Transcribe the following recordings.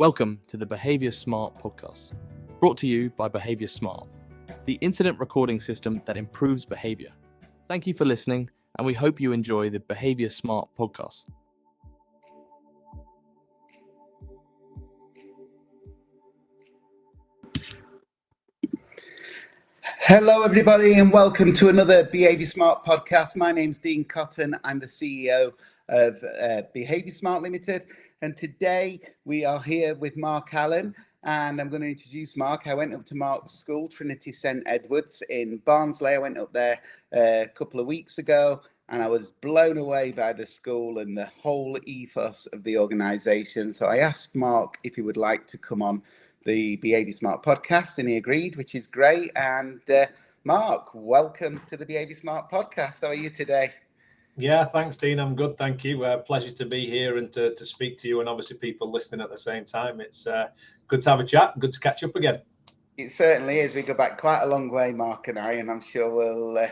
Welcome to the Behaviour Smart podcast, brought to you by Behaviour Smart, the incident recording system that improves behaviour. Thank you for listening, and we hope you enjoy the Behaviour Smart podcast. Hello, everybody, and welcome to another Behaviour Smart podcast. My name's Dean Cotton. I'm the CEO of Behaviour Smart Limited, and today we are here with Mark Allen, and I'm going to introduce Mark. I went up to Mark's school, Trinity St Edwards in Barnsley. I went up there a couple of weeks ago, and I was blown away by the school and the whole ethos of the organisation. So I asked Mark if he would like to come on the Behaviour Smart podcast, and he agreed, which is great. And Mark, welcome to the Behaviour Smart podcast. How are you today? Yeah, thanks, Dean. I'm good, thank you. Pleasure to be here and to speak to you, and obviously people listening at the same time. It's good to have a chat and good to catch up again. It certainly is. We go back quite a long way, Mark and I, and I'm sure we'll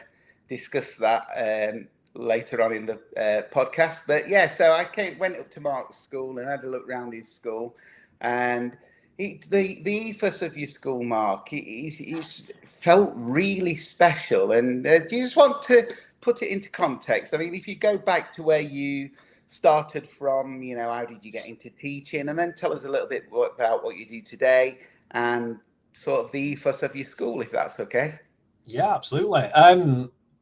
discuss that later on in the podcast. But yeah, so I went up to Mark's school and had a look around his school, and the ethos of your school, Mark, it's felt really special. And do you just want to put it into context? I mean, if you go back to where you started from, you know, how did you get into teaching? And then tell us a little bit about what you do today and sort of the ethos of your school, if that's okay. Yeah, absolutely.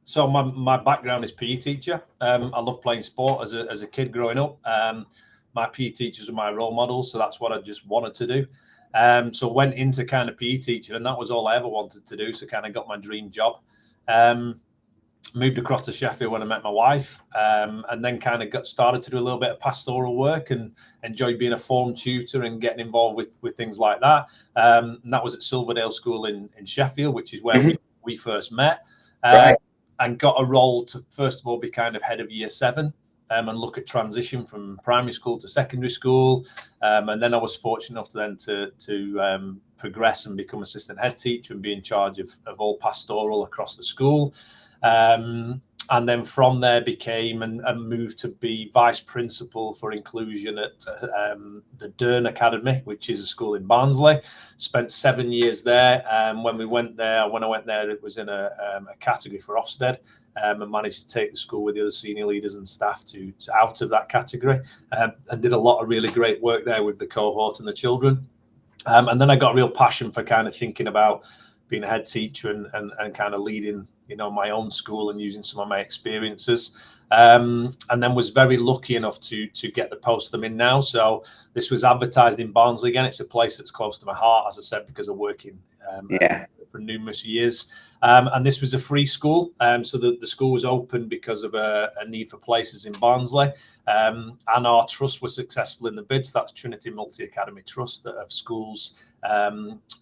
So my background is PE teacher. I love playing sport as a kid growing up. My PE teachers were my role models, so that's what I just wanted to do. So went into kind of PE teaching, and that was all I ever wanted to do. So kind of got my dream job. Moved across to Sheffield when I met my wife, and then kind of got started to do a little bit of pastoral work and enjoyed being a form tutor and getting involved with things like that. And that was at Silverdale School in Sheffield, which is where we first met. Right. And got a role to, first of all, be kind of head of year 7 and look at transition from primary school to secondary school. And then I was fortunate enough to progress and become assistant head teacher and be in charge of all pastoral across the school. And then from there became and moved to be vice principal for inclusion at the Dern Academy, which is a school in Barnsley. Spent 7 years there. When I went there, it was in a category for Ofsted, and managed to take the school with the other senior leaders and staff to out of that category, and did a lot of really great work there with the cohort and the children. And then I got a real passion for kind of thinking about being a head teacher and kind of leading, you know, my own school and using some of my experiences. And then was very lucky enough to get the post I'm in now. So this was advertised in Barnsley again. It's a place that's close to my heart, as I said, because of working for numerous years. And this was a free school. So the school was open because of a need for places in Barnsley. And our trust was successful in the bids. That's Trinity Multi-Academy Trust that have schools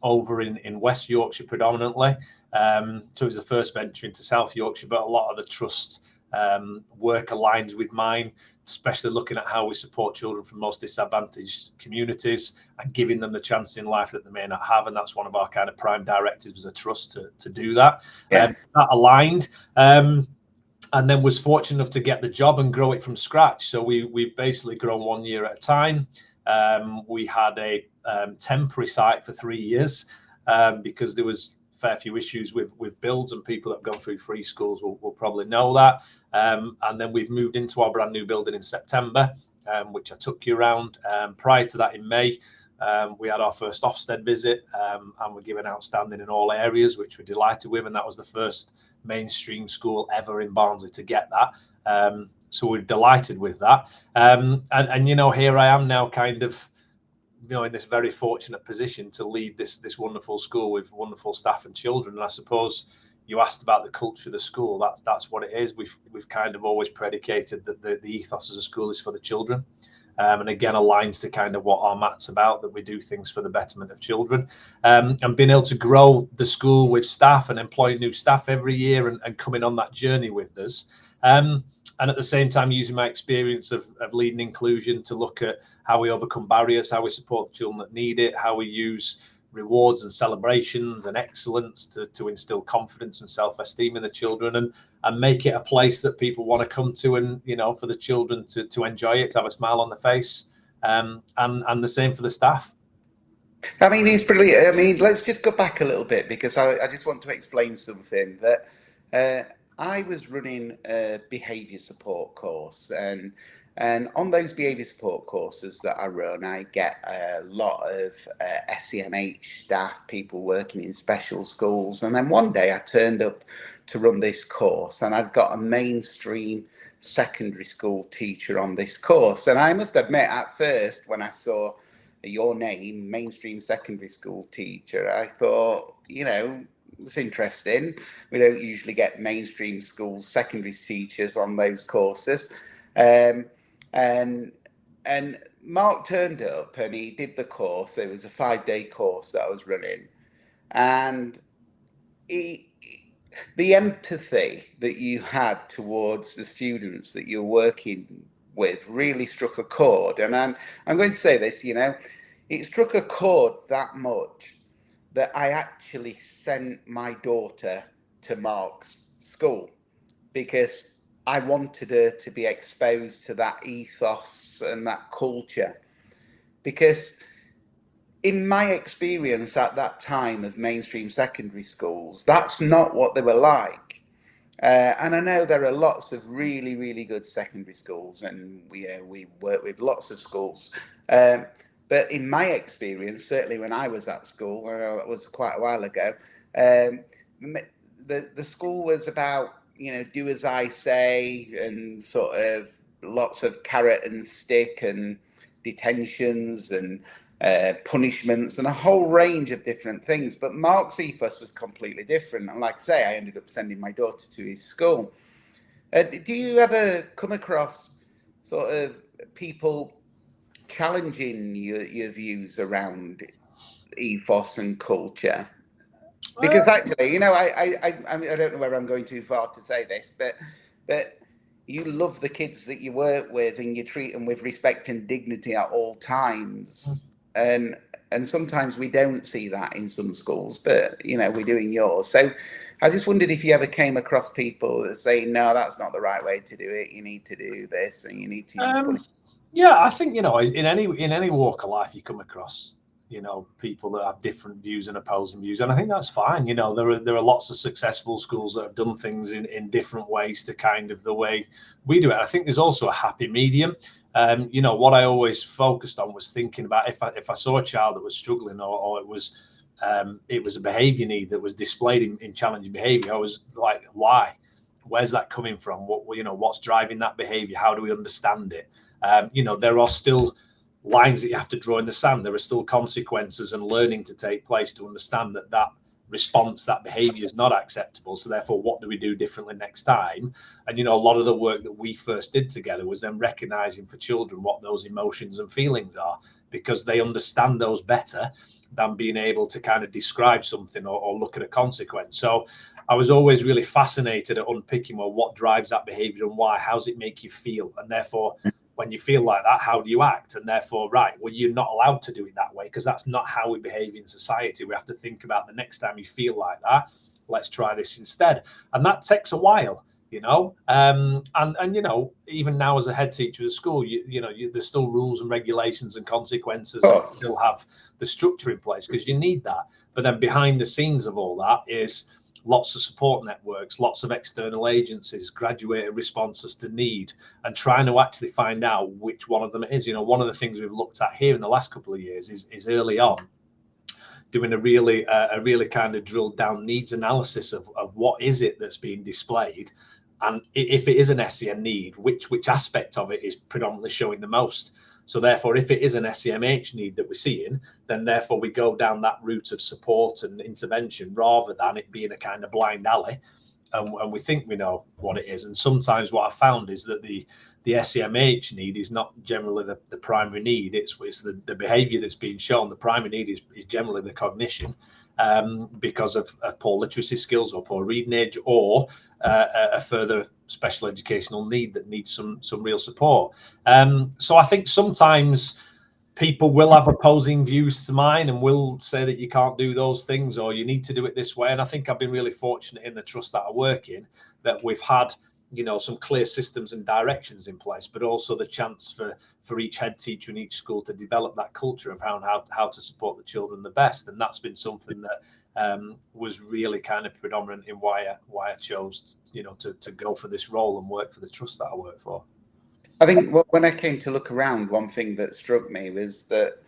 over in West Yorkshire predominantly. So it was the first venture into South Yorkshire, but a lot of the trust work aligns with mine, especially looking at how we support children from most disadvantaged communities and giving them the chance in life that they may not have. And that's one of our kind of prime directives as a trust to do that. That aligned. And then was fortunate enough to get the job and grow it from scratch. So we've basically grown 1 year at a time. We had a temporary site for 3 years because there was fair few issues with builds, and people that have gone through free schools will probably know that. And then we've moved into our brand new building in September, which I took you around. Prior to that, in May, we had our first Ofsted visit, and we're given outstanding in all areas, which we're delighted with. And that was the first mainstream school ever in Barnsley to get that. So we're delighted with that. And you know, here I am now, kind of, you know, in this very fortunate position to lead this wonderful school with wonderful staff and children. And I suppose you asked about the culture of the school. That's what it is. We've kind of always predicated that the ethos of the school is for the children. And again, aligns to kind of what our mat's about, that we do things for the betterment of children. And being able to grow the school with staff and employ new staff every year and coming on that journey with us. And at the same time, using my experience of leading inclusion to look at how we overcome barriers, how we support the children that need it, how we use rewards and celebrations and excellence to instill confidence and self-esteem in the children and make it a place that people want to come to, and, you know, for the children to enjoy it, to have a smile on their face, and the same for the staff. I mean, it's brilliant. I mean, let's just go back a little bit, because I just want to explain something that I was running a behaviour support course, and on those behaviour support courses that I run, I get a lot of SEMH staff, people working in special schools. And then one day I turned up to run this course, and I'd got a mainstream secondary school teacher on this course. And I must admit, at first, when I saw your name, mainstream secondary school teacher, I thought, it's interesting. We don't usually get mainstream school secondary teachers on those courses. And Mark turned up and he did the course. It was a 5-day course that I was running. And the empathy that you had towards the students that you're working with really struck a chord. And I'm going to say this, it struck a chord that much that I actually sent my daughter to Mark's school, because I wanted her to be exposed to that ethos and that culture. Because in my experience at that time of mainstream secondary schools, that's not what they were like. And I know there are lots of really, really good secondary schools, and we work with lots of schools. But in my experience, certainly when I was at school, I know that was quite a while ago, the school was about, do as I say, and sort of lots of carrot and stick and detentions and punishments and a whole range of different things. But Mark's ethos was completely different. And like I say, I ended up sending my daughter to his school. Do you ever come across sort of people challenging your views around ethos and culture? Because actually, I don't know whether I'm going too far to say this, but you love the kids that you work with, and you treat them with respect and dignity at all times. And sometimes we don't see that in some schools, but we do in yours. So I just wondered if you ever came across people that say, no, that's not the right way to do it. You need to do this, and you need to use punishment. Yeah, I think in any walk of life you come across people that have different views and opposing views, and I think that's fine. There are lots of successful schools that have done things in different ways to kind of the way we do it. I think there's also a happy medium. What I always focused on was thinking about if I saw a child that was struggling, or it was a behavior need that was displayed in challenging behavior, I was like, why? Where's that coming from? What's driving that behavior? How do we understand it? There are still lines that you have to draw in the sand. There are still consequences and learning to take place to understand that response, that behavior is not acceptable. So therefore, what do we do differently next time? And, a lot of the work that we first did together was then recognizing for children what those emotions and feelings are, because they understand those better than being able to kind of describe something or look at a consequence. So I was always really fascinated at unpicking, well, what drives that behavior and why? How does it make you feel? And therefore, when you feel like that, how do you act? And therefore, you're not allowed to do it that way, because that's not how we behave in society. We have to think about the next time you feel like that, let's try this instead. And that takes a while, and even now as a head teacher at school, there's still rules and regulations and consequences, and you still have the structure in place because you need that. But then behind the scenes of all that is lots of support networks, lots of external agencies, graduated responses to need, and trying to actually find out which one of them it is. One of the things we've looked at here in the last couple of years is early on doing a really kind of drilled down needs analysis of what is it that's being displayed, and if it is an SEN need, which aspect of it is predominantly showing the most. So therefore, if it is an SEMH need that we're seeing, then therefore we go down that route of support and intervention rather than it being a kind of blind alley. And we think we know what it is. And sometimes what I found is that the SEMH need is not generally the primary need. It's the behaviour that's being shown. The primary need is generally the cognition, because of poor literacy skills or poor reading age, or a further special educational need that needs some real support. So I think sometimes people will have opposing views to mine and will say that you can't do those things or you need to do it this way. And I think I've been really fortunate in the trust that I work in, that we've had some clear systems and directions in place, but also the chance for each head teacher in each school to develop that culture of how to support the children the best. And that's been something that was really kind of predominant in why I chose, to go for this role and work for the trust that I work for. I think when I came to look around, one thing that struck me was that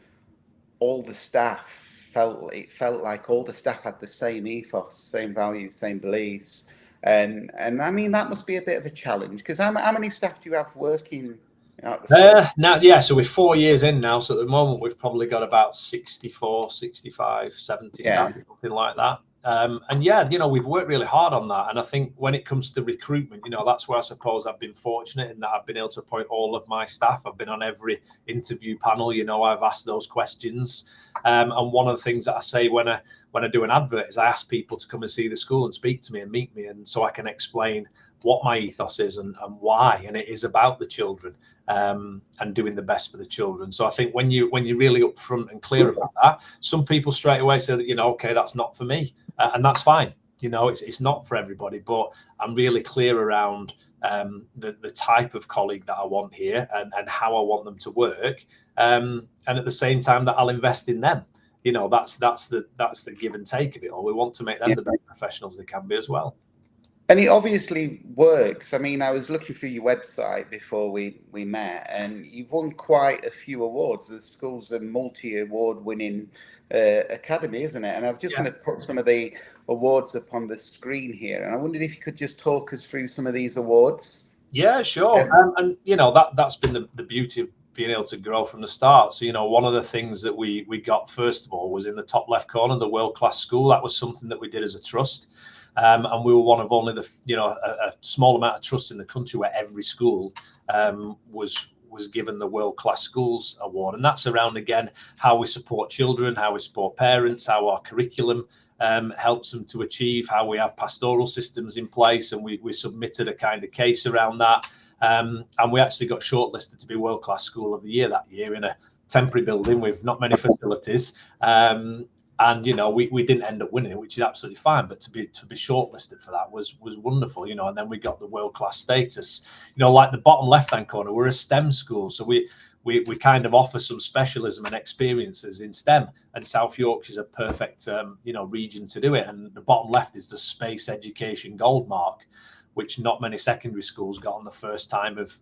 all the staff felt like all the staff had the same ethos, same values, same beliefs. And I mean, that must be a bit of a challenge, because how many staff do you have working at the school? Now, so we're 4 years in now. So at the moment, we've probably got about 64, 65, 70 staff, something like that. And yeah, we've worked really hard on that. And I think when it comes to recruitment, that's where I suppose I've been fortunate in that I've been able to appoint all of my staff. I've been on every interview panel, I've asked those questions. And one of the things that I say when I do an advert is I ask people to come and see the school and speak to me and meet me, and so I can explain what my ethos is and why. And it is about the children and doing the best for the children. So I think when you're really upfront and clear about that, some people straight away say that, okay, that's not for me. And that's fine. It's not for everybody, but I'm really clear around the type of colleague that I want here and how I want them to work. And at the same time that I'll invest in them. That's the give and take of it all. We want to make them the best professionals they can be as well. And it obviously works. I mean, I was looking through your website before we met, and you've won quite a few awards. The school's a multi-award winning academy, isn't it? And I'm just going to put some of the awards up on the screen here. And I wondered if you could just talk us through some of these awards. Yeah, sure. And that's been the beauty of being able to grow from the start. So, one of the things that we got, first of all, was in the top left corner, the world-class school. That was something that we did as a trust. And we were one of only a small amount of trusts in the country where every school was given the World Class Schools Award. And that's around, again, how we support children, how we support parents, how our curriculum helps them to achieve, how we have pastoral systems in place. And we submitted a kind of case around that. And we actually got shortlisted to be World Class School of the Year that year in a temporary building with not many facilities. And we didn't end up winning it, which is absolutely fine. But to be shortlisted for that was wonderful, and then we got the world class status. Like the bottom left hand corner, we're a STEM school, so we kind of offer some specialism and experiences in STEM. And South Yorkshire is a perfect region to do it. And the bottom left is the Space Education Gold Mark, which not many secondary schools got on the first time of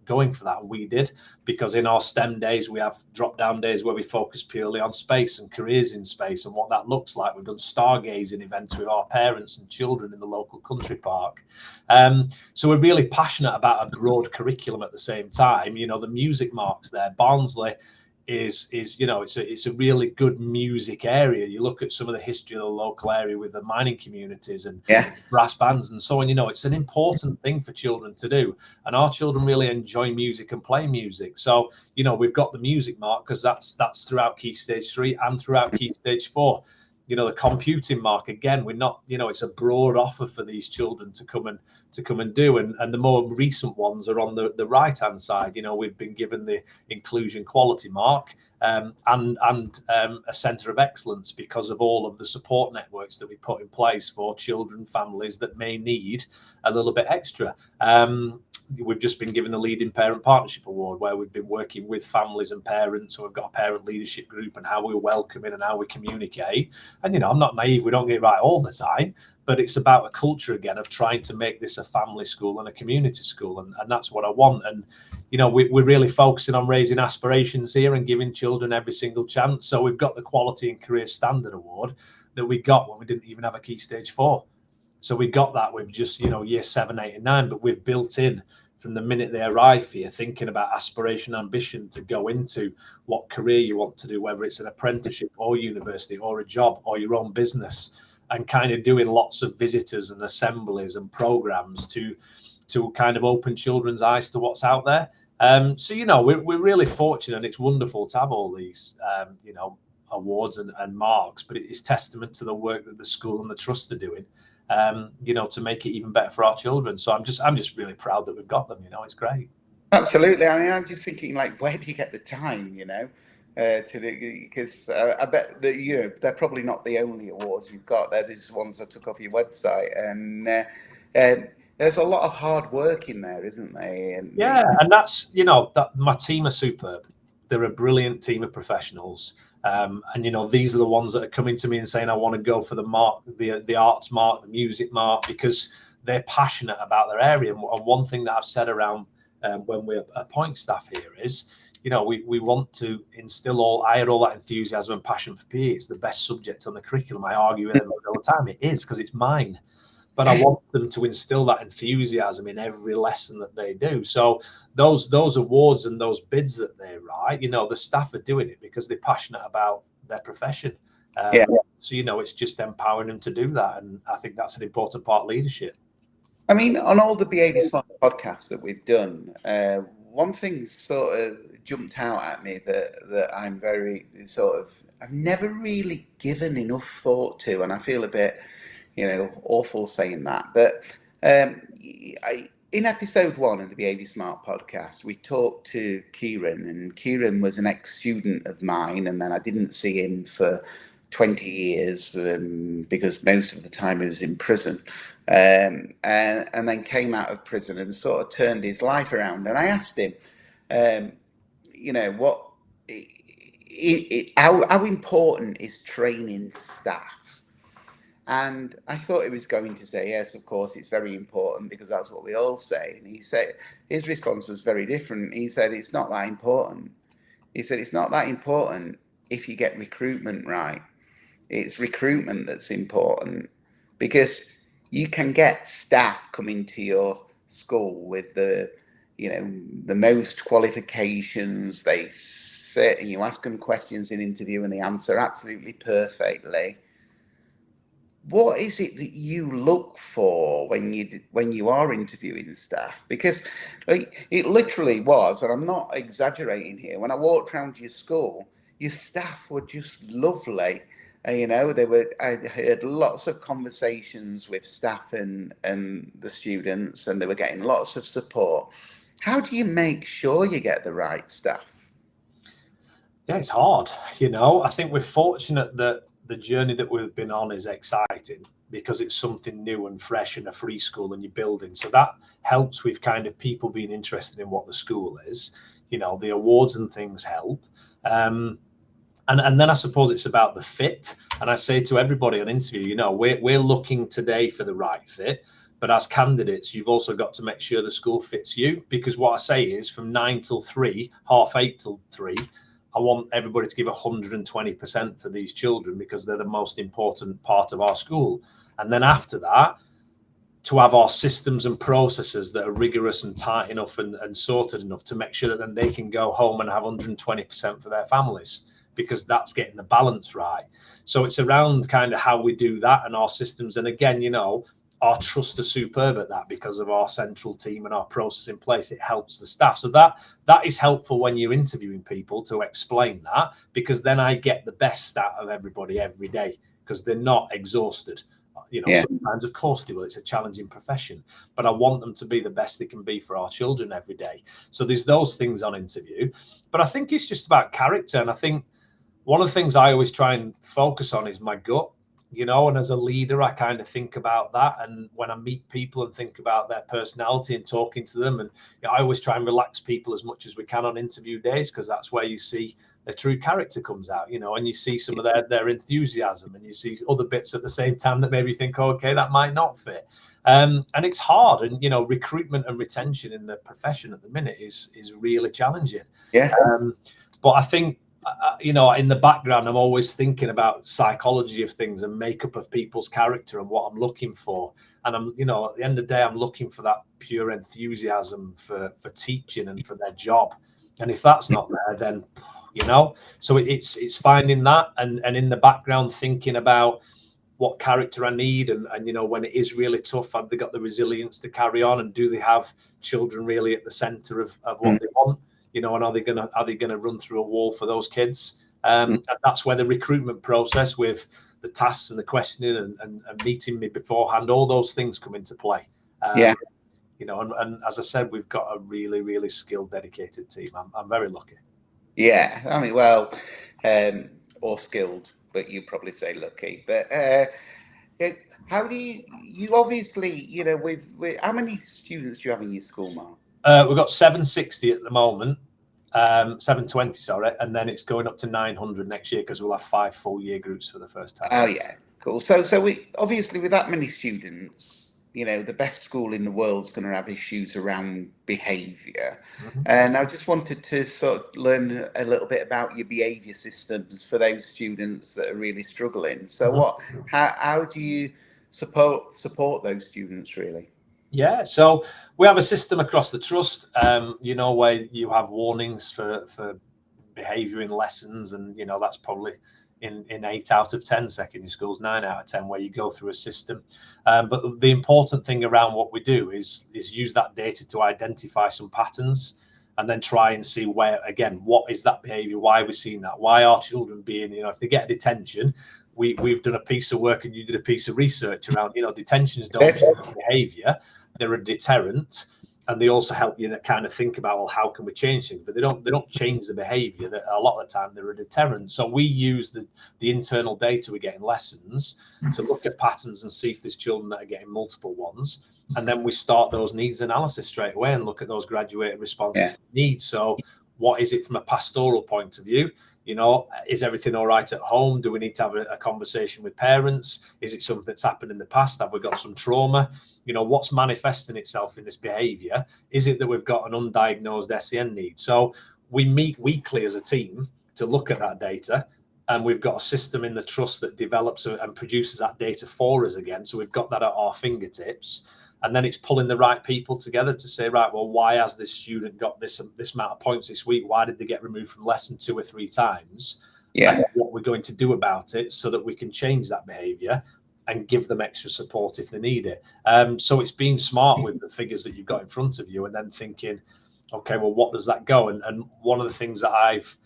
going for that. And we did, because in our STEM days, we have drop-down days where we focus purely on space and careers in space and what that looks like. We've done stargazing events with our parents and children in the local country park. So we're really passionate about a broad curriculum at the same time. The music marks there. Barnsley is it's a really good music area. You look at some of the history of the local area with the mining communities and brass bands and so on. It's an important thing for children to do, and our children really enjoy music and play music. So we've got the music mark because that's throughout Key Stage 3 and throughout Key Stage 4. The computing mark, again, we're not, it's a broad offer for these children to come and do. And the more recent ones are on the right hand side. We've been given the inclusion quality mark and a centre of excellence because of all of the support networks that we put in place for children, families that may need a little bit extra. We've just been given the Leading Parent Partnership Award, where we've been working with families and parents. So we've got a parent leadership group and how we welcome in and how we communicate. And, I'm not naive. We don't get it right all the time, but it's about a culture, again, of trying to make this a family school and a community school. And that's what I want. And, we're really focusing on raising aspirations here and giving children every single chance. So we've got the Quality and Career Standard Award that we got when we didn't even have a Key Stage 4. So we got that with just, year 7, 8 and 9, but we've built in from the minute they arrive here, thinking about aspiration, ambition to go into what career you want to do, whether it's an apprenticeship or university or a job or your own business, and kind of doing lots of visitors and assemblies and programs to kind of open children's eyes to what's out there. So, we're really fortunate, and it's wonderful to have all these, awards and marks, but it is testament to the work that the school and the trust are doing. To make it even better for our children. So I'm just really proud that we've got them. It's great. Absolutely. I mean, I'm just thinking, like, where do you get the time? To do, because I bet that they're probably not the only awards you've got. They're these ones I took off your website, and there's a lot of hard work in there, isn't there? Yeah, and that's, that my team are superb. They're a brilliant team of professionals. And these are the ones that are coming to me and saying, I want to go for the mark, the arts mark, the music mark, because they're passionate about their area. And one thing that I've said around when we appoint staff here is, we want to instill I had all that enthusiasm and passion for PE. It's the best subject on the curriculum. I argue with everyone all the time. It is, because it's mine. But I want them to instill that enthusiasm in every lesson that they do. So those awards and those bids that they write, the staff are doing it because they're passionate about their profession. So, it's just empowering them to do that. And I think that's an important part of leadership. I mean, on all the Behaviour Smart podcasts that we've done, one thing sort of jumped out at me that I'm very I've never really given enough thought to, and I feel a bit, awful saying that. But in episode 1 of the Behaviour Smart podcast, we talked to Kieran, and Kieran was an ex-student of mine, and then I didn't see him for 20 years because most of the time he was in prison, and then came out of prison and sort of turned his life around. And I asked him, how important is training staff? And I thought he was going to say, yes, of course, it's very important, because that's what we all say. And he said, his response was very different. He said, it's not that important. He said, it's not that important if you get recruitment right. It's recruitment that's important, because you can get staff coming to your school with the most qualifications. They sit and you ask them questions in interview and they answer absolutely perfectly. What is it that you look for when you are interviewing staff? Because it literally was, and I'm not exaggerating here, when I walked around your school, your staff were just lovely. I had lots of conversations with staff and the students, and they were getting lots of support. How do you make sure you get the right staff? Yeah, it's hard. I think we're fortunate that the journey that we've been on is exciting, because it's something new and fresh and a free school and you're building. So that helps with kind of people being interested in what the school is. The awards and things help. And then I suppose it's about the fit. And I say to everybody on interview, we're looking today for the right fit. But as candidates, you've also got to make sure the school fits you. Because what I say is, from 9 till 3, 8:30 till 3, I want everybody to give 120% for these children, because they're the most important part of our school. And then after that, to have our systems and processes that are rigorous and tight enough and sorted enough to make sure that then they can go home and have 120% for their families, because that's getting the balance right. So it's around kind of how we do that and our systems. And again, our trusts are superb at that, because of our central team and our process in place. It helps the staff. So that is helpful when you're interviewing people, to explain that, because then I get the best out of everybody every day, because they're not exhausted. Sometimes, of course, they will. It's a challenging profession, but I want them to be the best they can be for our children every day. So there's those things on interview. But I think it's just about character. And I think one of the things I always try and focus on is my gut. And as a leader, I kind of think about that. And when I meet people and think about their personality and talking to them, and I always try and relax people as much as we can on interview days, because that's where you see their true character comes out, and you see some of their enthusiasm, and you see other bits at the same time that maybe you think, oh, okay, that might not fit. And it's hard. And, recruitment and retention in the profession at the minute is really challenging. Yeah. But I think, in the background, I'm always thinking about psychology of things and makeup of people's character and what I'm looking for. And I'm, at the end of the day, I'm looking for that pure enthusiasm for teaching and for their job. And if that's not there, then, so it's finding that and in the background thinking about what character I need. And when it is really tough, have they got the resilience to carry on? And do they have children really at the center of what they want? And are they gonna run through a wall for those kids? And that's where the recruitment process, with the tasks and the questioning and meeting me beforehand, all those things come into play. And as I said, we've got a really, really skilled, dedicated team. I'm very lucky. Yeah, I mean, or skilled, but you probably say lucky. But How do you obviously, you know, with how many students do you have in your school, Mark? We've got 760 at the moment, 720, sorry, and then it's going up to 900 next year because we'll have 5 full year groups for the first time. Oh yeah, cool. So we obviously with that many students, you know, the best school in the world is going to have issues around behaviour. And I just wanted to sort of learn a little bit about your behaviour systems for those students that are really struggling. So how do you support those students really? Yeah, so we have a system across the trust, you know, where you have warnings for behaviour in lessons, and you know that's probably in 8 out of 10 secondary schools, 9 out of 10, where you go through a system. But the important thing around what we do is use that data to identify some patterns, and then try and see where, again, what is that behaviour? Why are we seeing that? Why are children being, you know, if they get a detention, we've done a piece of work and you did a piece of research around, you know, detentions don't change behaviour, they're a deterrent. And they also help you kind of think about, well, how can we change things? But they don't change the behaviour. That a lot of the time they're a deterrent. So we use the internal data we get in lessons to look at patterns and see if there's children that are getting multiple ones. And then we start those needs analysis straight away and look at those graduated responses to needs. So what is it from a pastoral point of view? You know, is everything all right at home? Do we need to have a conversation with parents? Is it something that's happened in the past? Have we got some trauma? You know, what's manifesting itself in this behaviour? Is it that we've got an undiagnosed SEN need? So we meet weekly as a team to look at that data, and we've got a system in the trust that develops and produces that data for us again. So we've got that at our fingertips. And then it's pulling the right people together to say, right, well, why has this student got this amount of points this week? Why did they get removed from lesson 2 or 3 times? And what we're going to do about it so that we can change that behaviour and give them extra support if they need it. So it's being smart with the figures that you've got in front of you, and then thinking, okay, well, what does that go? And one of the things that I've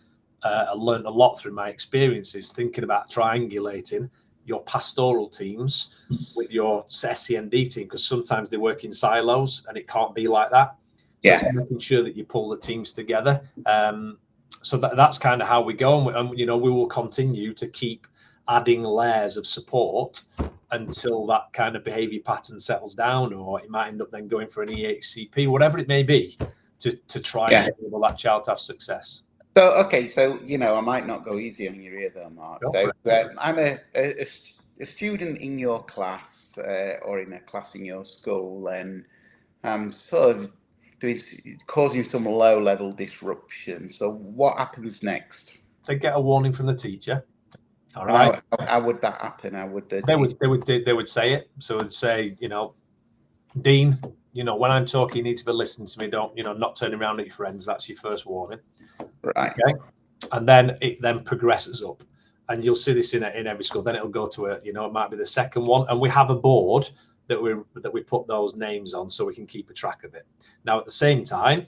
learned a lot through my experience is thinking about triangulating your pastoral teams with your SEND team, because sometimes they work in silos and it can't be like that. So it's making sure that you pull the teams together. So that's kind of how we go. And you know, we will continue to keep adding layers of support until that kind of behaviour pattern settles down, or it might end up then going for an EHCP, whatever it may be, to try and enable that child to have success. So, okay, so, you know, I might not go easy on your ear there, Mark. So I'm a student in your class or in a class in your school, and I'm sort of causing some low-level disruption. So what happens next? They get a warning from the teacher. All right. How would that happen? How would they would say it. So it'd say, you know, Dean, you know, when I'm talking, you need to be listening to me. Don't, you know, not turning around at your friends. That's your first warning. Right. Okay. And then it then progresses up, and you'll see this in every school. Then it'll go to a, you know, it might be the second one, and we have a board that we put those names on so we can keep a track of it. Now, at the same time,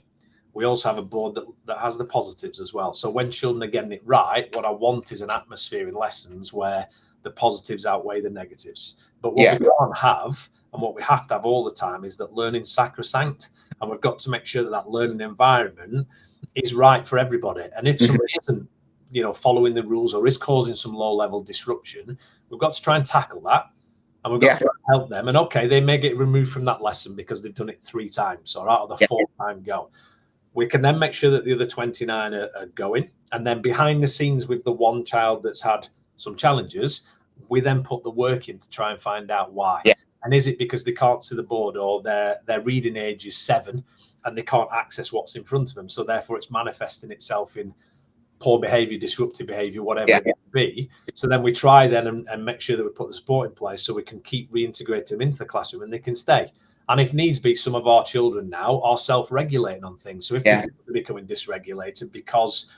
we also have a board that has the positives as well. So when children are getting it right, what I want is an atmosphere in lessons where the positives outweigh the negatives. But what we can't have, and what we have to have all the time, is that learning's sacrosanct, and we've got to make sure that that learning environment is right for everybody. And if somebody isn't, you know, following the rules or is causing some low-level disruption, we've got to try and tackle that, and we've got to try and help them. And okay, they may get removed from that lesson because they've done it 3 times or out of the 4th time go. We can then make sure that the other 29 are going, and then behind the scenes with the one child that's had some challenges, we then put the work in to try and find out why. And is it because they can't see the board, or their reading age is 7 and they can't access what's in front of them, so therefore it's manifesting itself in poor behaviour, disruptive behaviour, whatever it may be. So then we try then and make sure that we put the support in place so we can keep reintegrating them into the classroom and they can stay. And if needs be, some of our children now are self-regulating on things. So if they're becoming dysregulated because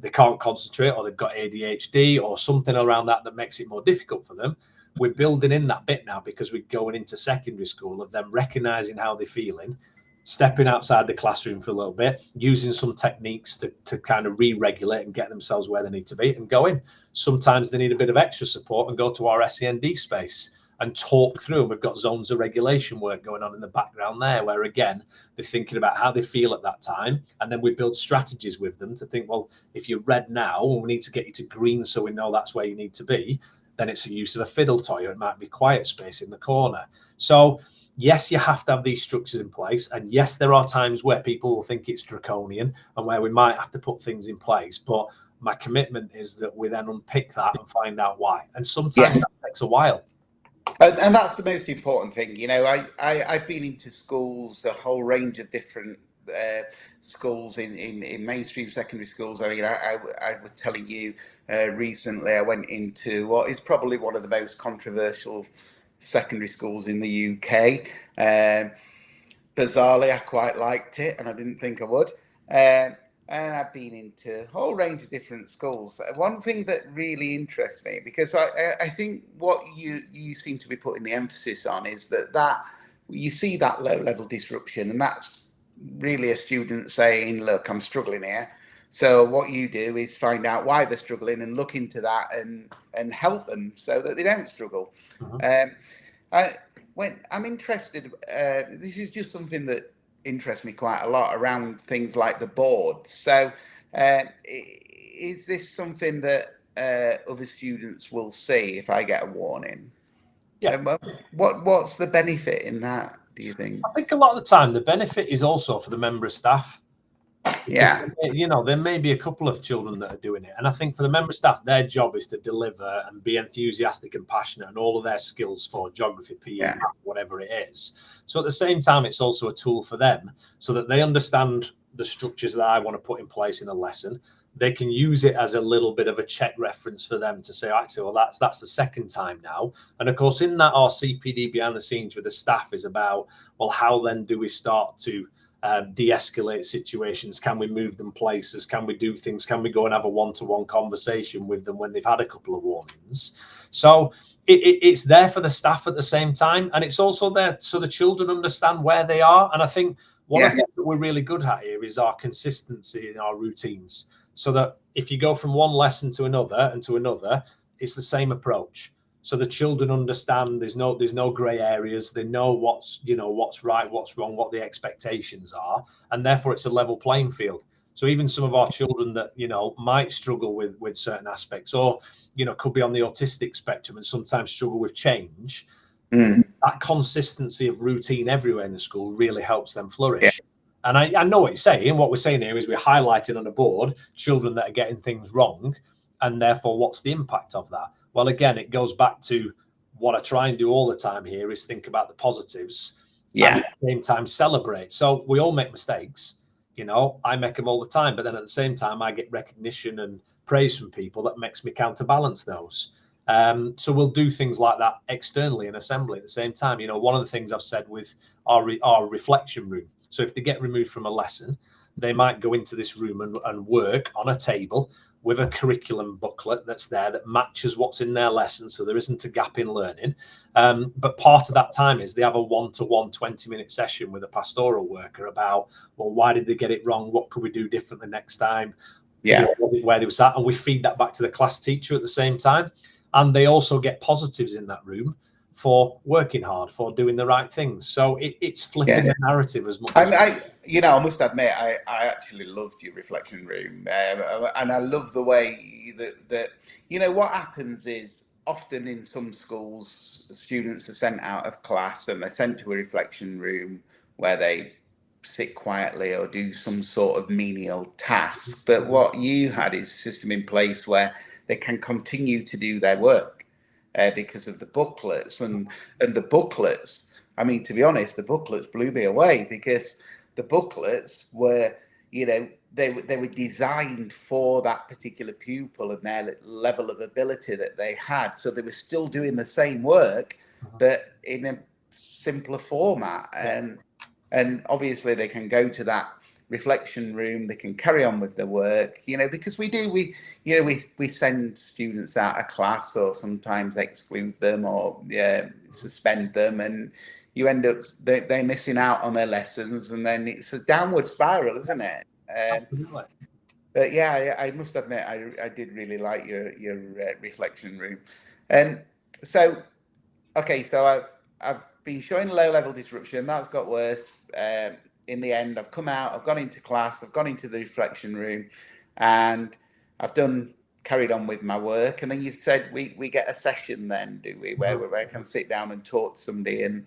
they can't concentrate, or they've got ADHD or something around that makes it more difficult for them, we're building in that bit now, because we're going into secondary school of them recognising how they're feeling, stepping outside the classroom for a little bit, using some techniques to kind of re-regulate and get themselves where they need to be and go in. Sometimes they need a bit of extra support and go to our SEND space and talk through. And we've got zones of regulation work going on in the background there, where again, they're thinking about how they feel at that time. And then we build strategies with them to think, well, if you're red now, we need to get you to green so we know that's where you need to be. then it's a use of a fiddle toy, or it might be quiet space in the corner. So yes, you have to have these structures in place. And yes, there are times where people will think it's draconian and where we might have to put things in place. But my commitment is that we then unpick that and find out why. And sometimes that takes a while. And that's the most important thing. You know, I've been into schools, a whole range of different schools in mainstream secondary schools. I mean, I was telling you recently, I went into what is probably one of the most controversial secondary schools in the UK. Bizarrely, I quite liked it, and I didn't think I would. And I've been into a whole range of different schools. One thing that really interests me, because I think what you seem to be putting the emphasis on is that you see that low-level disruption, and that's really a student saying, look, I'm struggling here. So what you do is find out why they're struggling and look into that and help them so that they don't struggle. When I'm interested, this is just something that interests me quite a lot around things like the boards. So is this something that other students will see if I get a warning? Yeah. What's the benefit in that, do you think? I think a lot of the time the benefit is also for the member of staff. Yeah. You know, there may be a couple of children that are doing it. And I think for the member staff, their job is to deliver and be enthusiastic and passionate and all of their skills for geography, PE, whatever it is. So at the same time, it's also a tool for them so that they understand the structures that I want to put in place in a lesson. They can use it as a little bit of a check reference for them to say, actually, well, that's the second time now. And of course, in that, our CPD behind the scenes with the staff is about, well, how then do we start to de-escalate situations? Can we move them places? Can we do things? Can we go and have a one-to-one conversation with them when they've had a couple of warnings? So it's there for the staff at the same time, and it's also there so the children understand where they are. And I think one of the things that we're really good at here is our consistency in our routines, so that if you go from one lesson to another and to another, it's the same approach. So the children understand there's no grey areas. They know what's right, what's wrong, what the expectations are, and therefore it's a level playing field. So even some of our children that might struggle with certain aspects, or could be on the autistic spectrum and sometimes struggle with change, that consistency of routine everywhere in the school really helps them flourish. And I know what you're saying. What we're saying here is we're highlighting on a board children that are getting things wrong, and therefore what's the impact of that? Well, again, it goes back to what I try and do all the time here is think about the positives and at the same time celebrate. So we all make mistakes. I make them all the time, but then at the same time, I get recognition and praise from people that makes me counterbalance those. So we'll do things like that externally in assembly at the same time. One of the things I've said with our reflection room. So if they get removed from a lesson, they might go into this room and work on a table with a curriculum booklet that's there that matches what's in their lesson, so there isn't a gap in learning. But part of that time is they have a one-to-one 20-minute session with a pastoral worker about, well, why did they get it wrong? What could we do differently next time? Was it where they were sat? And we feed that back to the class teacher at the same time. And they also get positives in that room for working hard, for doing the right things. So it's flipping the narrative as much as I must admit, I actually loved your reflection room, and I love the way that what happens is often in some schools, students are sent out of class and they're sent to a reflection room where they sit quietly or do some sort of menial task. But what you had is a system in place where they can continue to do their work. Because of the booklets and the booklets. I mean, to be honest, the booklets blew me away because the booklets were, they were designed for that particular pupil and their level of ability that they had. So they were still doing the same work, but in a simpler format. And obviously they can go to that reflection room, they can carry on with their work, because we send students out of class or sometimes exclude them or suspend them, and you end up they're missing out on their lessons, and then it's a downward spiral, isn't it? But I must admit I did really like your reflection room. And so I've been showing low-level disruption. That's got worse. In the end, I've come out, I've gone into class, I've gone into the reflection room, and I've done carried on with my work. And then you said we get a session then, do we, where I can sit down and talk to somebody, and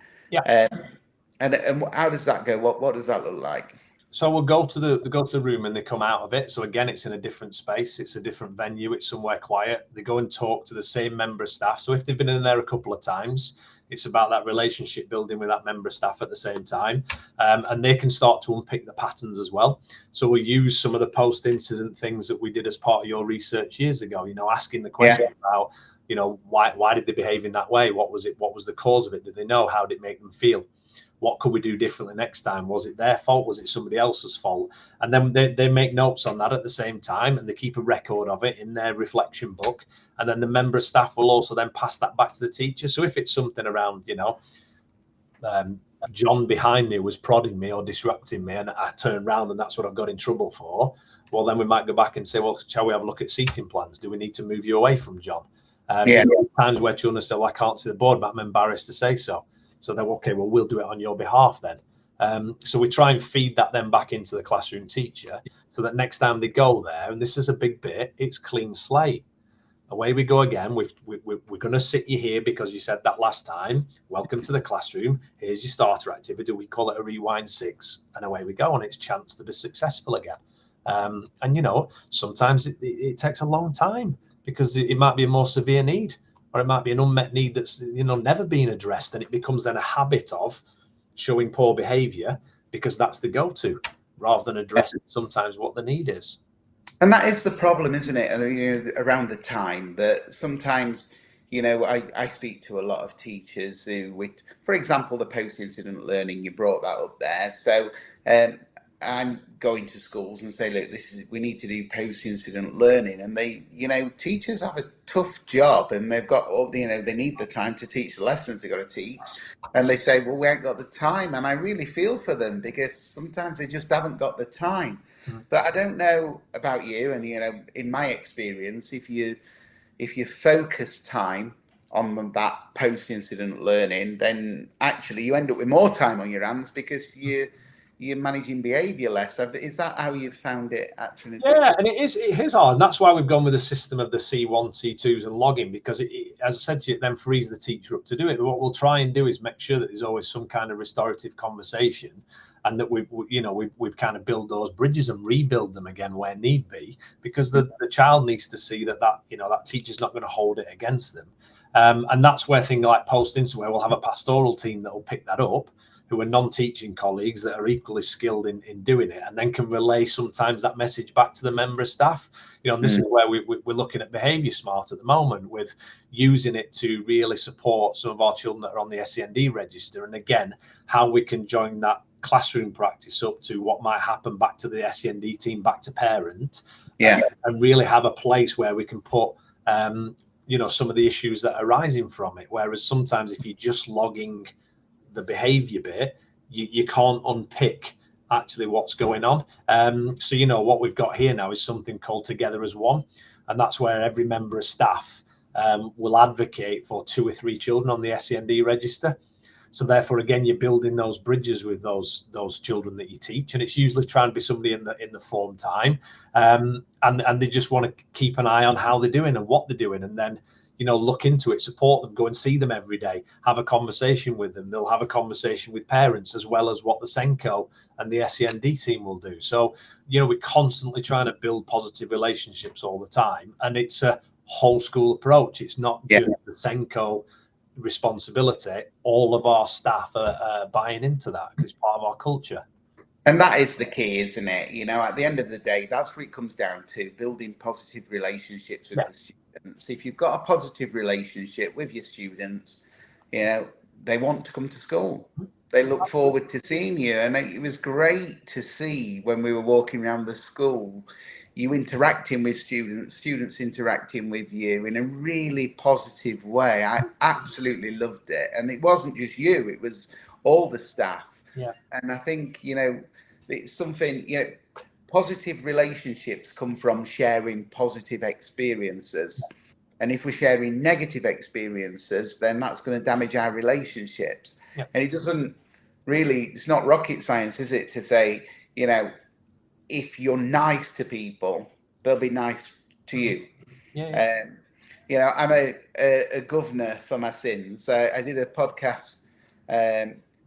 and how does that go? What does that look like? So we'll go to the room and they come out of it. So again, it's in a different space. It's a different venue. It's somewhere quiet. They go and talk to the same member of staff. So if they've been in there a couple of times, it's about that relationship building with that member of staff at the same time. And they can start to unpick the patterns as well. So we'll use some of the post-incident things that we did as part of your research years ago, asking the question about, why did they behave in that way? What was it? What was the cause of it? Did they know? How did it make them feel? What could we do differently next time? Was it their fault? Was it somebody else's fault? And then they make notes on that at the same time, and they keep a record of it in their reflection book. And then the member of staff will also then pass that back to the teacher. So if it's something around, John behind me was prodding me or disrupting me, and I turn around and that's what I've got in trouble for, well, then we might go back and say, well, shall we have a look at seating plans? Do we need to move you away from John? Times where children say, well, I can't see the board, but I'm embarrassed to say so. So then, okay, well, we'll do it on your behalf then. So we try and feed that then back into the classroom teacher so that next time they go there, and this is a big bit, it's clean slate. Away we go again. We're going to sit you here because you said that last time. Welcome to the classroom. Here's your starter activity. We call it a rewind 6, and away we go, and it's chance to be successful again. And, sometimes it takes a long time because it might be a more severe need. Or it might be an unmet need that's never been addressed, and it becomes then a habit of showing poor behaviour because that's the go-to rather than addressing sometimes what the need is. And that is the problem, isn't it? Around the time that sometimes, I speak to a lot of teachers who, for example, the post-incident learning, you brought that up there. So I'm going to schools and say, look, we need to do post-incident learning, and they, teachers have a tough job, and they've got they need the time to teach the lessons they've got to teach, and they say, well, we haven't got the time, and I really feel for them because sometimes they just haven't got the time. But I don't know about you, and in my experience, if you focus time on that post-incident learning, then actually you end up with more time on your hands because you're managing behaviour less. Is that how you've found it at Trinity? Yeah, and it is hard. And that's why we've gone with the system of the C1, C2s and logging, because it, as I said to you, it then frees the teacher up to do it. But what we'll try and do is make sure that there's always some kind of restorative conversation, and that we've kind of build those bridges and rebuild them again where need be, because the child needs to see that teacher's not going to hold it against them. And that's where things like post-incident, where we'll have a pastoral team that will pick that up, who are non-teaching colleagues that are equally skilled in doing it, and then can relay sometimes that message back to the member of staff. And this is where we're looking at Behaviour Smart at the moment, with using it to really support some of our children that are on the SEND register. And again, how we can join that classroom practice up to what might happen back to the SEND team, back to parent, and really have a place where we can put some of the issues that are arising from it. Whereas sometimes if you're just logging the behavior bit, you can't unpick actually what's going on. So what we've got here now is something called Together as One, and that's where every member of staff will advocate for 2 or 3 children on the SEND register. So therefore, again, you're building those bridges with those children that you teach, and it's usually trying to be somebody in the form time, and they just want to keep an eye on how they're doing and what they're doing, and then look into it, support them, go and see them every day, have a conversation with them. They'll have a conversation with parents as well as what the Senko and the SEND team will do. So, we're constantly trying to build positive relationships all the time. And it's a whole school approach. It's not just the Senko responsibility. All of our staff are buying into that because it's part of our culture. And that is the key, isn't it? At the end of the day, that's what it comes down to, building positive relationships with the students. If you've got a positive relationship with your students, they want to come to school. They look forward to seeing you. And it was great to see when we were walking around the school, you interacting with students interacting with you in a really positive way. I absolutely loved it. And it wasn't just you, it was all the staff. Yeah. And I think, it's something, positive relationships come from sharing positive experiences. And if we're sharing negative experiences, then that's going to damage our relationships. Yeah. And it's not rocket science, is it, to say, if you're nice to people, they'll be nice to you. Yeah. You know, I'm a governor for my sins. I did a podcast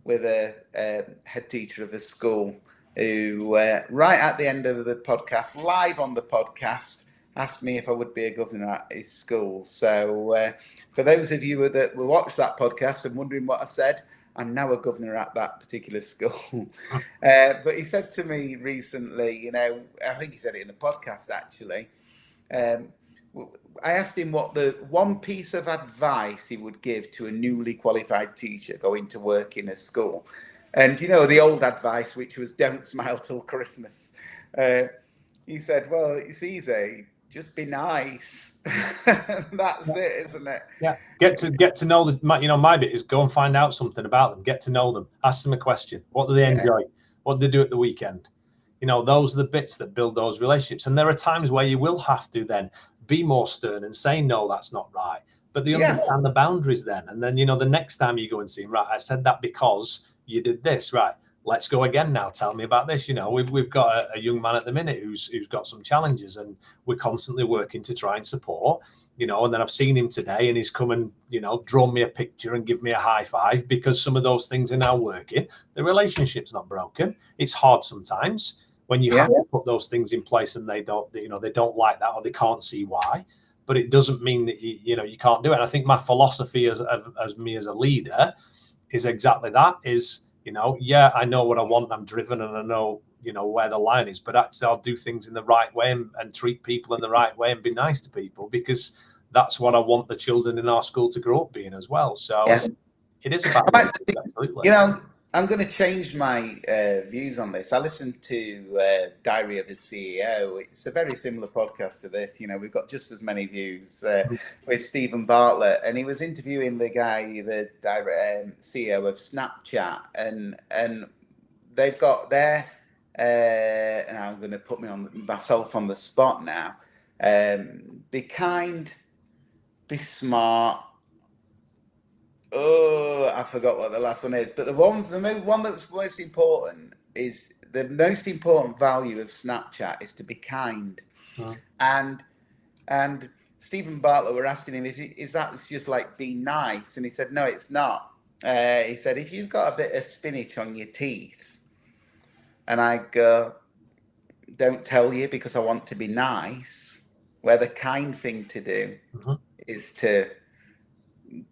with a head teacher of a school who, right at the end of the podcast, live on the podcast, asked me if I would be a governor at his school. So for those of you that will watch that podcast and wondering what I said, I'm now a governor at that particular school. But he said to me recently, you know, I think he said it in the podcast actually, I asked him what the one piece of advice he would give to a newly qualified teacher going to work in a school. And, you know, the old advice, which was don't smile till Christmas. He said, well, it's easy. Just be nice. That's it, isn't it? Yeah. Get to know my bit is go and find out something about them. Get to know them. Ask them a question. What do they enjoy? What do they do at the weekend? You know, those are the bits that build those relationships. And there are times where you will have to then be more stern and say, no, that's not right. But they understand the boundaries then. And then, you know, the next time you go and see them, right, I said that because you did this, right? Let's go again now. Tell me about this. You know, we've got a young man at the minute who's got some challenges, and we're constantly working to try and support, you know, and then I've seen him today and he's come and, you know, drawn me a picture and give me a high five because some of those things are now working. The relationship's not broken. It's hard sometimes when you have to put those things in place and they don't, you know, they don't like that or they can't see why, but it doesn't mean that, you know, you can't do it. And I think my philosophy as me as a leader is exactly that is, you know, yeah, I know what I want. I'm driven and I know, you know, where the line is, but actually I'll do things in the right way and treat people in the right way and be nice to people because that's what I want the children in our school to grow up being as well. So it is about absolutely. You know, I'm going to change my views on this. I listened to Diary of a CEO. It's a very similar podcast to this. You know, we've got just as many views with Stephen Bartlett, and he was interviewing the guy, the CEO of Snapchat, and they've got their. And I'm going to put myself on the spot now. Be kind, be smart. Oh, I forgot what the last one is. But the one that's most important is the most important value of Snapchat is to be kind. And Stephen Bartlett were asking him, is that just like being nice? And he said, no, it's not. He said, if you've got a bit of spinach on your teeth, and I go, don't tell you because I want to be nice, where the kind thing to do is to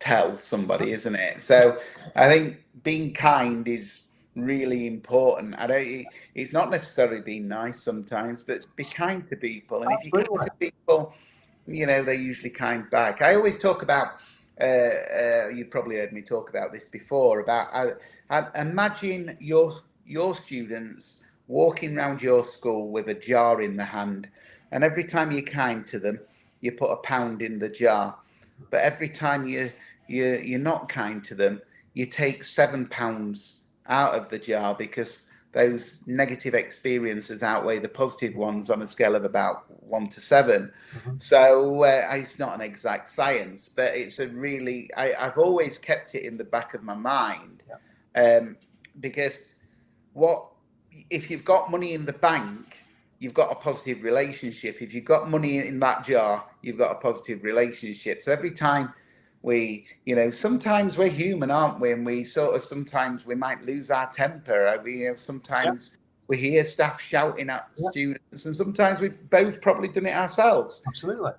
tell somebody, isn't it? So I think being kind is really important. It's not necessarily being nice sometimes, but be kind to people. And if you're kind to people, you know, they're usually kind back. I always talk about, you probably heard me talk about this before, about imagine your students walking around your school with a jar in the hand, and every time you're kind to them, you put £1 in the jar. But every time you're not kind to them, you take £7 out of the jar because those negative experiences outweigh the positive ones on a scale of about 1 to 7. So it's not an exact science, but it's a really, I've always kept it in the back of my mind because if you've got money in the bank, you've got a positive relationship. If you've got money in that jar, you've got a positive relationship. So every time sometimes we're human, aren't we? And we sometimes we might lose our temper. Sometimes we hear staff shouting at students, and sometimes we've both probably done it ourselves. Absolutely.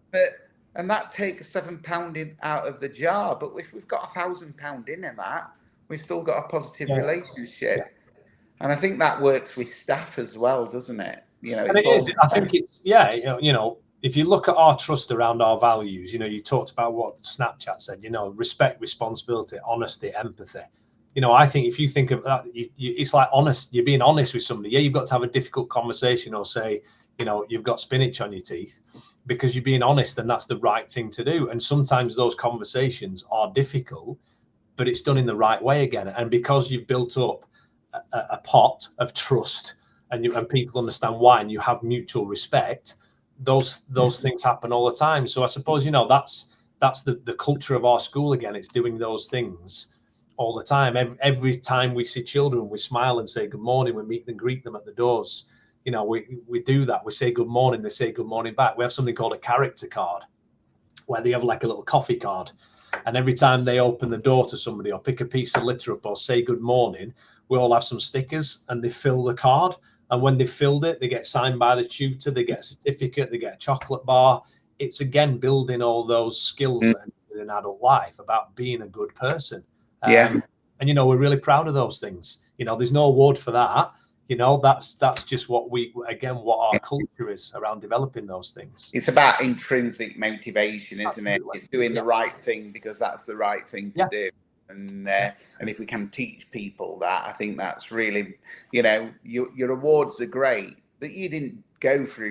And that takes £7 out of the jar. But if we've got £1,000 in that, we've still got a positive relationship. And I think that works with staff as well, doesn't it? You know, I think it's, you know, if you look at our trust around our values, you know, you talked about what Snapchat said, you know, respect, responsibility, honesty, empathy. You know, I think if you think of that, it's like you're being honest with somebody. Yeah, you've got to have a difficult conversation or say, you know, you've got spinach on your teeth because you're being honest and that's the right thing to do. And sometimes those conversations are difficult, but it's done in the right way again. And because you've built up a pot of trust and people understand why and you have mutual respect, those things happen all the time. So I suppose, you know, that's the culture of our school again. It's doing those things all the time. Every time we see children, we smile and say good morning. We meet and greet them at the doors. You know, we do that. We say good morning. They say good morning back. We have something called a character card. where they have like a little coffee card. And every time they open the door to somebody or pick a piece of litter up or say good morning, we all have some stickers and they fill the card. And when they've filled it, they get signed by the tutor, they get a certificate, they get a chocolate bar. It's again building all those skills that in adult life about being a good person. And, we're really proud of those things. There's no award for that. That's just what our culture is around developing those things. It's about intrinsic motivation, isn't Absolutely. it? It's doing the right thing because that's the right thing to do. And if we can teach people that, I think that's really, your awards are great, but you didn't go for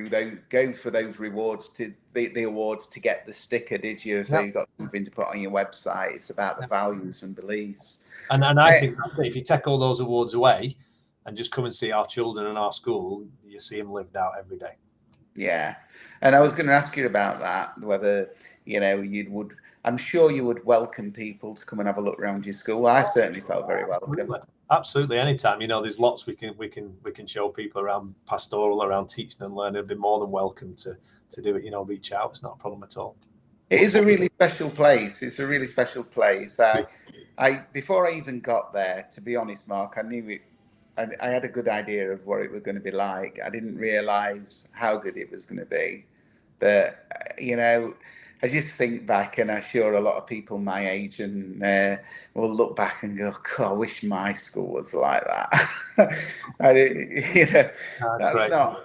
those rewards to the awards to get the sticker, did you? So you've got something to put on your website. It's about the values and beliefs. And I think if you take all those awards away and just come and see our children in our school, you see them lived out every day. Yeah. And I was going to ask you about that, whether, I'm sure you would welcome people to come and have a look around your school. I certainly felt very welcome. Absolutely. Anytime, there's lots we can show people around pastoral, around teaching and learning. They'd be more than welcome to do it, reach out. It's not a problem at all. It is a really special place. It's a really special place. I before I even got there, to be honest, Mark, I knew it. I had a good idea of what it was going to be like. I didn't realise how good it was going to be. But, I just think back, and I'm sure a lot of people my age and will look back and go, God, I wish my school was like that. That's not.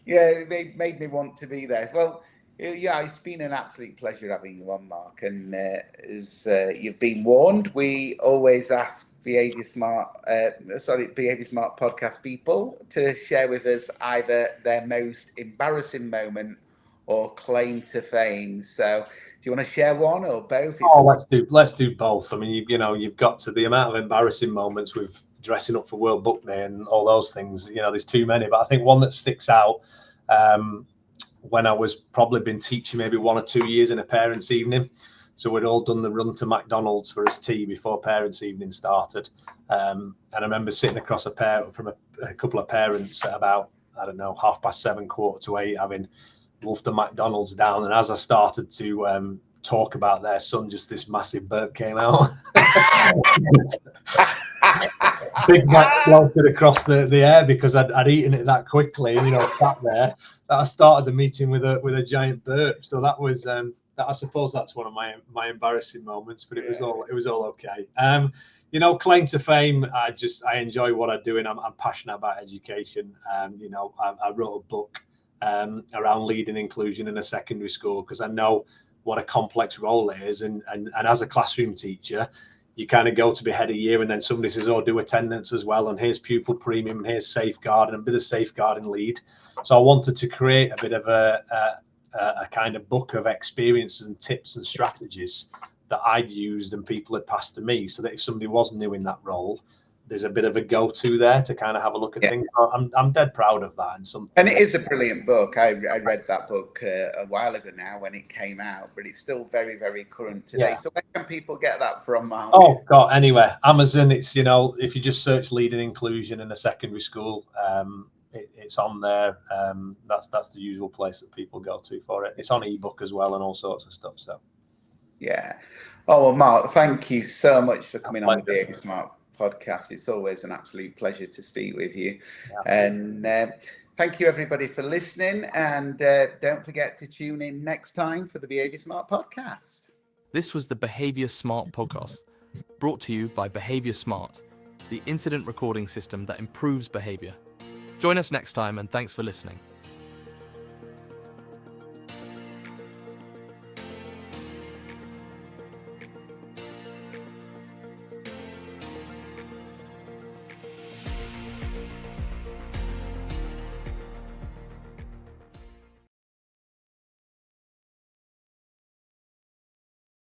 Yeah, it made me want to be there. Well, yeah, it's been an absolute pleasure having you on, Mark. And as you've been warned, we always ask Behaviour Smart podcast people to share with us either their most embarrassing moment or claim to fame. So do you want to share one or both? Let's do both. I mean, you've got to the amount of embarrassing moments with dressing up for World Book Day and all those things. There's too many, but I think one that sticks out when I was probably been teaching maybe 1 or 2 years in a parents' evening. So we'd all done the run to McDonald's for his tea before parents' evening started. And I remember sitting across a couple of parents at about, 7:30, 7:45, having wolfed the McDonald's down. And as I started to talk about their son, just this massive burp came out. Big Mac floated across the air because I'd eaten it that quickly, sat there. That I started the meeting with a giant burp. So that was I suppose that's one of my embarrassing moments, but it was all okay. Claim to fame. I enjoy what I do, and I'm passionate about education. I wrote a book around leading inclusion in a secondary school because I know what a complex role it is, and as a classroom teacher, you kind of go to be head of year and then somebody says, oh, do attendance as well, and here's pupil premium and here's safeguarding, and a bit of safeguarding lead. So I wanted to create a bit of a kind of book of experiences and tips and strategies that I'd used and people had passed to me, so that if somebody was new in that role, there's a bit of a go-to there to kind of have a look at things. I'm dead proud of that. And it is a brilliant book. I read that book a while ago now when it came out, but it's still very, very current today. So where can people get that from, Mark? Oh, God, anywhere. Amazon, it's, if you just search leading inclusion in a secondary school, it's on there. That's the usual place that people go to for it. It's on ebook as well and all sorts of stuff. So, yeah. Oh, well, Mark, thank you so much for coming on the Behaviour Smart podcast. It's always an absolute pleasure to speak with you. And thank you, everybody, for listening. And don't forget to tune in next time for the Behaviour Smart podcast. This was the Behaviour Smart podcast, brought to you by Behaviour Smart, the incident recording system that improves behaviour. Join us next time, and thanks for listening.